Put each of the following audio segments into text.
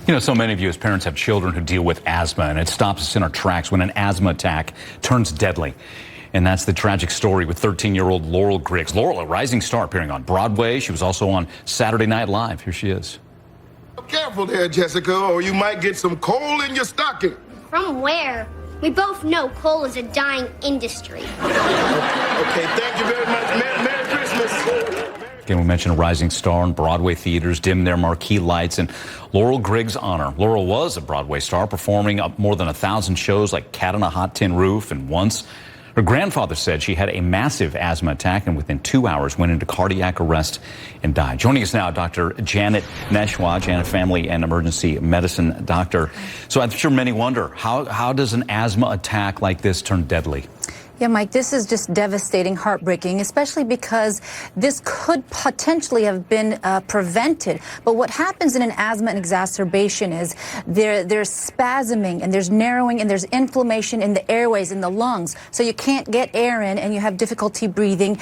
You know, so many of you as parents have children who deal with asthma, and it stops us in our tracks when an asthma attack turns deadly. And that's the tragic story with 13-year-old Laurie Griggs. Laurel, a rising star appearing on Broadway. She was also on Saturday Night Live. Here she is. Careful there, Jessica, or you might get some coal in your stocking. From where? We both know coal is a dying industry. Okay, thank you very much. Merry Christmas. Again, we mentioned a rising star in Broadway theaters, dimmed their marquee lights in Laurie Griggs' honor. Laurel was a Broadway star, performing up more than 1,000 shows like Cat on a Hot Tin Roof, and once her grandfather said she had a massive asthma attack and within 2 hours went into cardiac arrest and died. Joining us now, Dr. Janette Nesheiwat, Janette Family and Emergency Medicine Doctor. So I'm sure many wonder, how does an asthma attack like this turn deadly? Yeah, Mike, this is just devastating, heartbreaking, especially because this could potentially have been prevented. But what happens in an asthma exacerbation is there's spasming and there's narrowing and there's inflammation in the airways, in the lungs. So you can't get air in and you have difficulty breathing,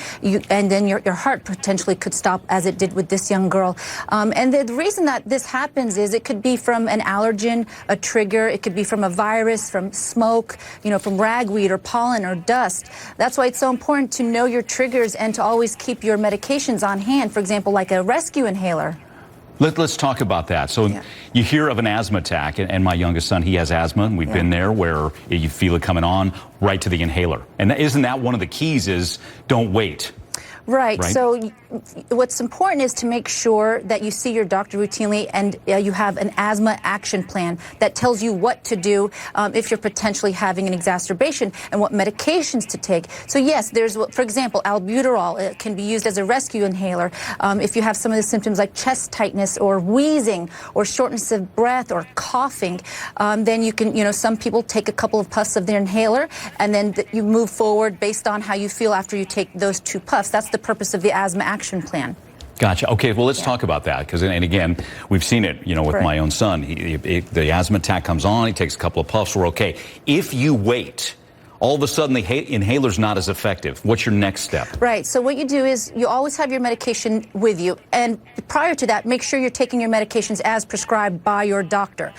and then your heart potentially could stop, as it did with this young girl. And the reason that this happens is it could be from an allergen, a trigger. It could be from a virus, from smoke, from ragweed or pollen or dust. That's why it's so important to know your triggers and to always keep your medications on hand, for example, like a rescue inhaler. Let's talk about that. So you hear of an asthma attack, and my youngest son, he has asthma, and we've been there where you feel it coming on, right to the inhaler. And isn't that one of the keys is don't wait? Right. So what's important is to make sure that you see your doctor routinely and you have an asthma action plan that tells you what to do if you're potentially having an exacerbation and what medications to take. So yes, there's, for example, albuterol. It can be used as a rescue inhaler. If you have some of the symptoms like chest tightness or wheezing or shortness of breath or coughing, then you can, some people take a couple of puffs of their inhaler and then you move forward based on how you feel after you take those 2 puffs. That's the purpose of the asthma action plan. Gotcha. Okay, well, let's talk about that because, and again, we've seen it, with my own son. The asthma attack comes on, he takes a couple of puffs, we're okay. If you wait, all of a sudden the inhaler's not as effective. What's your next step? Right. So what you do is you always have your medication with you. And prior to that, make sure you're taking your medications as prescribed by your doctor.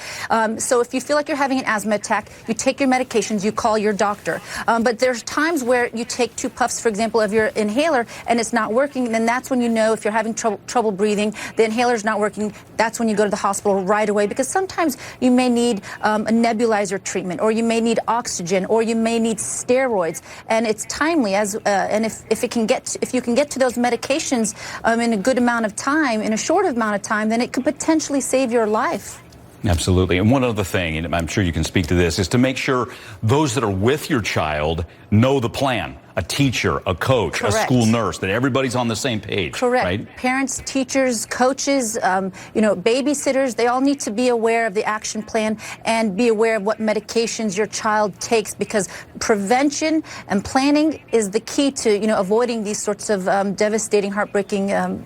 So if you feel like you're having an asthma attack, you take your medications, you call your doctor. But there's times where you take 2 puffs, for example, of your inhaler and it's not working. And then that's when you know if you're having trouble breathing, the inhaler's not working. That's when you go to the hospital right away, because sometimes you may need a nebulizer treatment, or you may need oxygen, or you may need steroids, and it's timely. And if you can get to those medications in a good amount of time, in a short amount of time, then it could potentially save your life. Absolutely. And one other thing, and I'm sure you can speak to this, is to make sure those that are with your child know the plan. A teacher, a coach, a school nurse, that everybody's on the same page. Correct. Right? Parents, teachers, coaches, babysitters, they all need to be aware of the action plan and be aware of what medications your child takes, because prevention and planning is the key to, avoiding these sorts of devastating, heartbreaking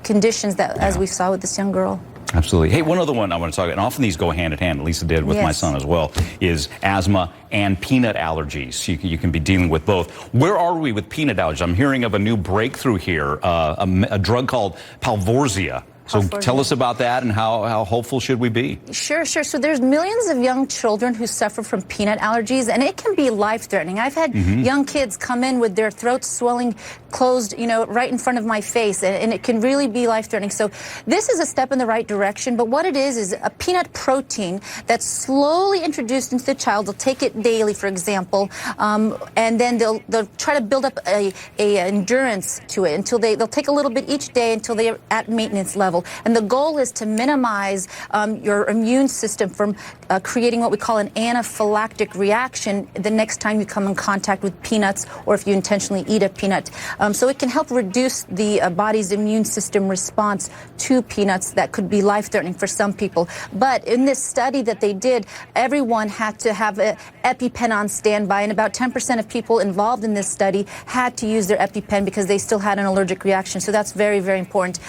conditions that, as we saw with this young girl. Absolutely. Hey, one other one I want to talk about, and often these go hand in hand, at least it did with my son as well, is asthma and peanut allergies. You can be dealing with both. Where are we with peanut allergies? I'm hearing of a new breakthrough here, a drug called Palforzia. So tell us about that and how hopeful should we be? Sure. So there's millions of young children who suffer from peanut allergies, and it can be life-threatening. I've had young kids come in with their throats swelling closed, right in front of my face, and it can really be life-threatening. So this is a step in the right direction, but what it is a peanut protein that's slowly introduced into the child. They'll take it daily, for example, and then they'll try to build up a endurance to it until they'll take a little bit each day until they're at maintenance level. And the goal is to minimize your immune system from creating what we call an anaphylactic reaction the next time you come in contact with peanuts, or if you intentionally eat a peanut. So it can help reduce the body's immune system response to peanuts that could be life-threatening for some people. But in this study that they did, everyone had to have an EpiPen on standby, and about 10% of people involved in this study had to use their EpiPen because they still had an allergic reaction. So that's very, very important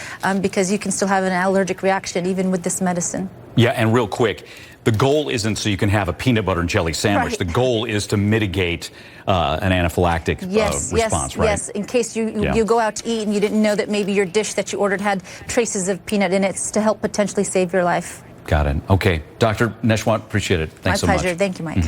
because you can still have an allergic reaction even with this medicine. Yeah, and real quick, the goal isn't so you can have a peanut butter and jelly sandwich. The goal is to mitigate an anaphylactic response, right? Yes, in case you go out to eat and you didn't know that maybe your dish that you ordered had traces of peanut in it, to help potentially save your life. Got it. Okay. Dr. Nesheiwat, appreciate it. Thanks so My much. pleasure. Thank you, Mike.